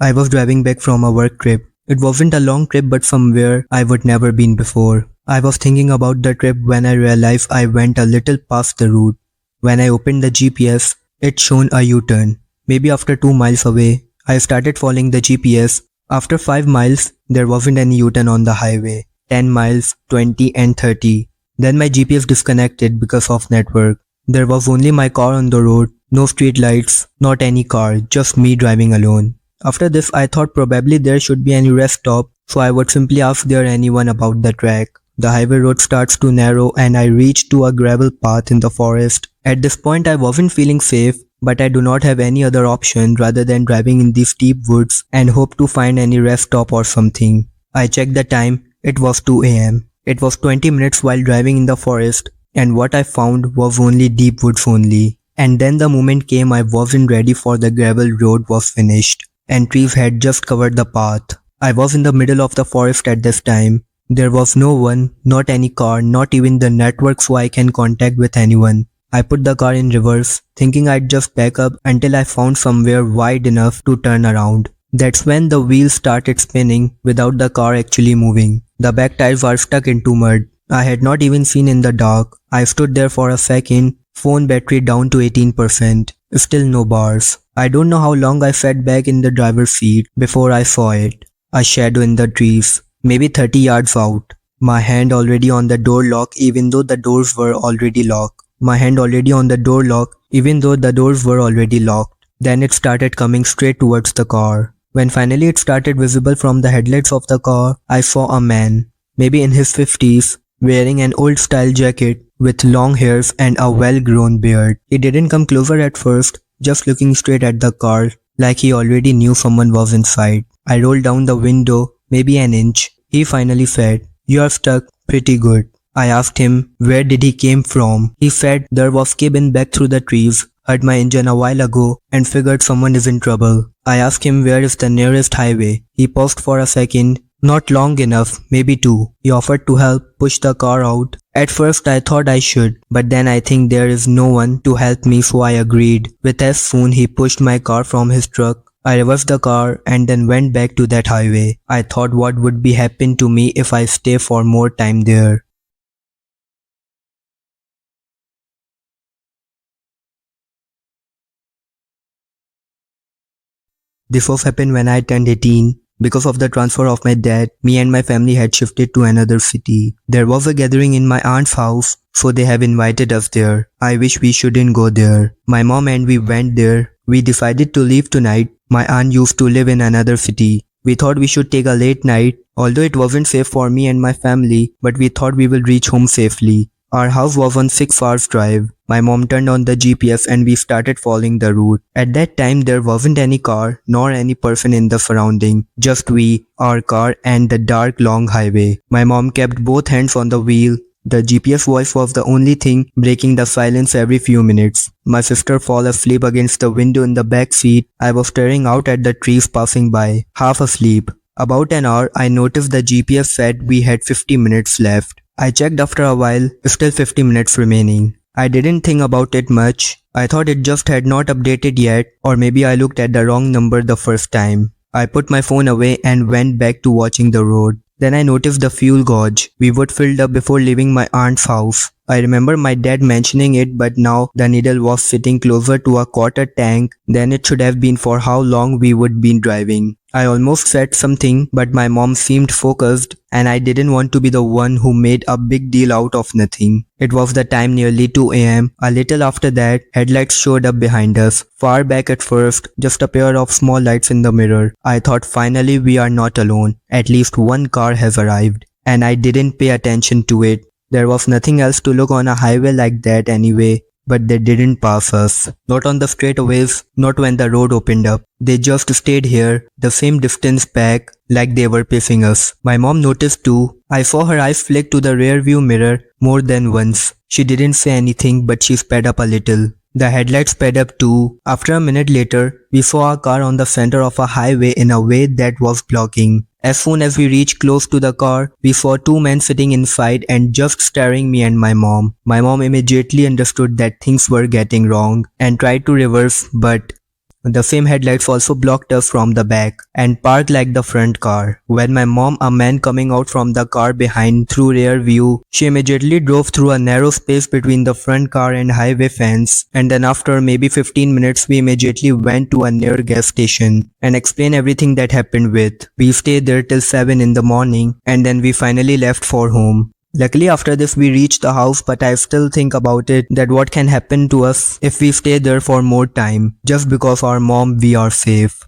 I was driving back from a work trip. It wasn't a long trip but somewhere I would never been before. I was thinking about the trip when I realized I went a little past the route. When I opened the GPS, it showed a U-turn. Maybe after 2 miles away, I started following the GPS. After 5 miles, there wasn't any U-turn on the highway. 10 miles, 20 and 30. Then my GPS disconnected because of network. There was only my car on the road, no street lights, not any car, just me driving alone. After this, I thought probably there should be any rest stop, so I would simply ask there anyone about the track. The highway road starts to narrow and I reached to a gravel path in the forest. At this point I wasn't feeling safe, but I do not have any other option rather than driving in these deep woods and hope to find any rest stop or something. I checked the time, it was 2 am. It was 20 minutes while driving in the forest, and what I found was only deep woods only. And then the moment came I wasn't ready for the gravel road was finished, and trees had just covered the path. I was in the middle of the forest at this time. There was no one, not any car, not even the network so I can contact with anyone. I put the car in reverse, thinking I'd just back up until I found somewhere wide enough to turn around. That's when the wheels started spinning without the car actually moving. The back tires were stuck into mud. I had not even seen in the dark. I stood there for a second, phone battery down to 18%. Still no bars. I don't know how long I sat back in the driver's seat before I saw it. A shadow in the trees, maybe 30 yards out. My hand already on the door lock even though the doors were already locked. My hand already on the door lock even though the doors were already locked. Then it started coming straight towards the car. When finally it started visible from the headlights of the car, I saw a man, maybe in his 50s, wearing an old style jacket with long hairs and a well-grown beard. He didn't come closer at first, just looking straight at the car like he already knew someone was inside. I rolled down the window, maybe an inch. He finally said, "You are stuck, pretty good." I asked him where did he came from. He said there was cabin back through the trees, heard my engine a while ago and figured someone is in trouble. I asked him where is the nearest highway. He paused for a second, not long enough, maybe 2. He offered to help push the car out. At first I thought I should, but then I think there is no one to help me so I agreed. With as soon he pushed my car from his truck. I reversed the car and then went back to that highway. I thought what would be happen to me if I stay for more time there. This was happened when I turned 18. Because of the transfer of my dad, me and my family had shifted to another city. There was a gathering in my aunt's house, so they have invited us there. I wish we shouldn't go there. My mom and we went there. We decided to leave tonight. My aunt used to live in another city. We thought we should take a late night, although it wasn't safe for me and my family, but we thought we will reach home safely. Our house was on 6 hours drive. My mom turned on the GPS and we started following the route. At that time there wasn't any car nor any person in the surrounding. Just we, our car and the dark long highway. My mom kept both hands on the wheel. The GPS voice was the only thing breaking the silence every few minutes. My sister fell asleep against the window in the back seat. I was staring out at the trees passing by, half asleep. About an hour I noticed the GPS said we had 50 minutes left. I checked after a while, still 50 minutes remaining. I didn't think about it much. I thought it just had not updated yet, or maybe I looked at the wrong number the first time. I put my phone away and went back to watching the road. Then I noticed the fuel gauge. We would filled up before leaving my aunt's house. I remember my dad mentioning it, but now the needle was sitting closer to a quarter tank than it should have been for how long we would be driving. I almost said something, but my mom seemed focused and I didn't want to be the one who made a big deal out of nothing. It was the time nearly 2 am. A little after that, headlights showed up behind us. Far back at first, just a pair of small lights in the mirror. I thought finally we are not alone. At least one car has arrived. And I didn't pay attention to it. There was nothing else to look on a highway like that anyway. But they didn't pass us. Not on the straightaways, not when the road opened up. They just stayed here, the same distance back, like they were pacing us. My mom noticed too. I saw her eyes flick to the rear view mirror more than once. She didn't say anything but she sped up a little. The headlights sped up too. After a minute later, we saw a car on the center of a highway in a way that was blocking. As soon as we reached close to the car, we saw 2 men sitting inside and just staring me and my mom. My mom immediately understood that things were getting wrong and tried to reverse, but The same headlights also blocked us from the back and parked like the front car. When my mom, a man coming out from the car behind through rear view, she immediately drove through a narrow space between the front car and highway fence, and then after maybe 15 minutes we immediately went to a near gas station and explained everything that happened with. We stayed there till 7 in the morning and then we finally left for home. Luckily after this we reached the house, but I still think about it that what can happen to us if we stay there for more time. Just because our mom, we are safe.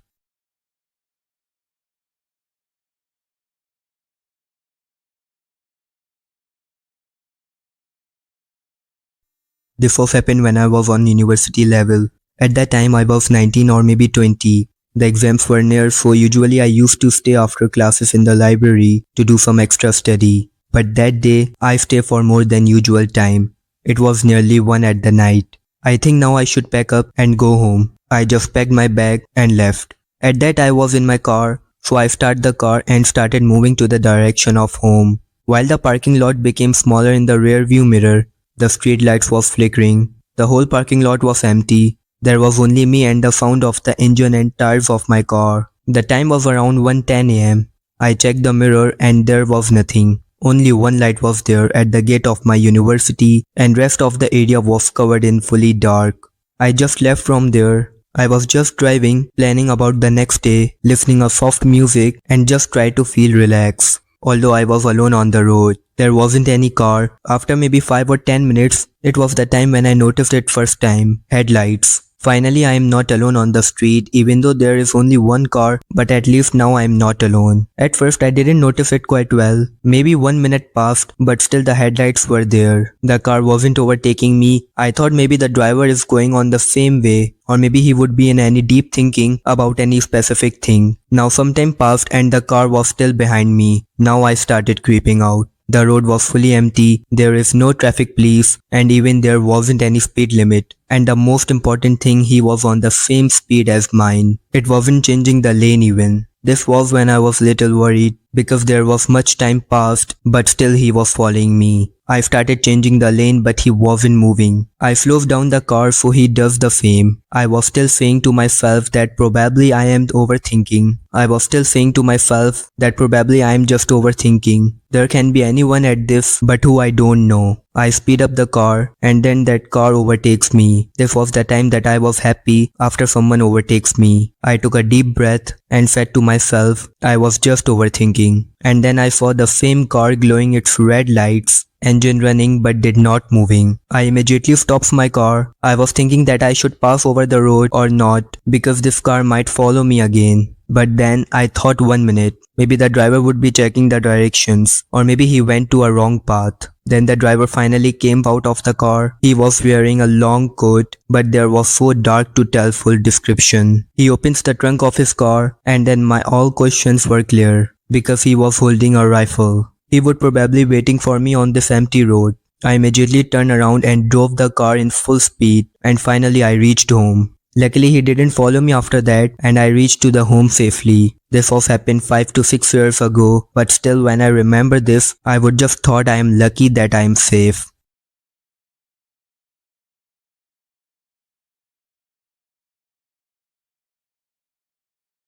This was happened when I was on university level. At that time I was 19 or maybe 20. The exams were near, so usually I used to stay after classes in the library to do some extra study. But that day, I stayed for more than usual time. It was nearly 1 at the night. I think now I should pack up and go home. I just packed my bag and left. At that I was in my car, so I started the car and started moving to the direction of home. While the parking lot became smaller in the rear view mirror, the street lights was flickering. The whole parking lot was empty. There was only me and the sound of the engine and tires of my car. The time was around 1:10 am. I checked the mirror and there was nothing. Only one light was there at the gate of my university and rest of the area was covered in fully dark. I just left from there. I was just driving, planning about the next day, listening a soft music and just try to feel relaxed. Although I was alone on the road, there wasn't any car. After maybe 5 or 10 minutes, it was the time when I noticed it first time. Headlights. Finally, I am not alone on the street, even though there is only one car, but at least now I am not alone. At first, I didn't notice it quite well. Maybe 1 minute passed, but still the headlights were there. The car wasn't overtaking me. I thought maybe the driver is going on the same way, or maybe he would be in any deep thinking about any specific thing. Now some time passed and the car was still behind me. Now I started creeping out. The road was fully empty, there is no traffic police, and even there wasn't any speed limit. And the most important thing, he was on the same speed as mine. It wasn't changing the lane even. This was when I was little worried because there was much time passed, but still he was following me. I started changing the lane but he wasn't moving. I slowed down the car so he does the same. I was still saying to myself that probably I am overthinking. I was still saying to myself that probably I am just overthinking. There can be anyone at this but who I don't know. I speed up the car and then that car overtakes me. This was the time that I was happy after someone overtakes me. I took a deep breath and said to myself, I was just overthinking. And then I saw the same car glowing its red lights, engine running but did not moving. I immediately stopped my car. I was thinking that I should pass over the road or not because this car might follow me again. But then I thought 1 minute, maybe the driver would be checking the directions or maybe he went to a wrong path. Then the driver finally came out of the car. He was wearing a long coat, but there was so dark to tell full description. He opens the trunk of his car and then my all questions were clear because he was holding a rifle. He would probably waiting for me on this empty road. I immediately turned around and drove the car in full speed and finally I reached home. Luckily he didn't follow me after that and I reached to the home safely. This was happened 5 to 6 years ago, but still when I remember this, I would just thought I am lucky that I am safe.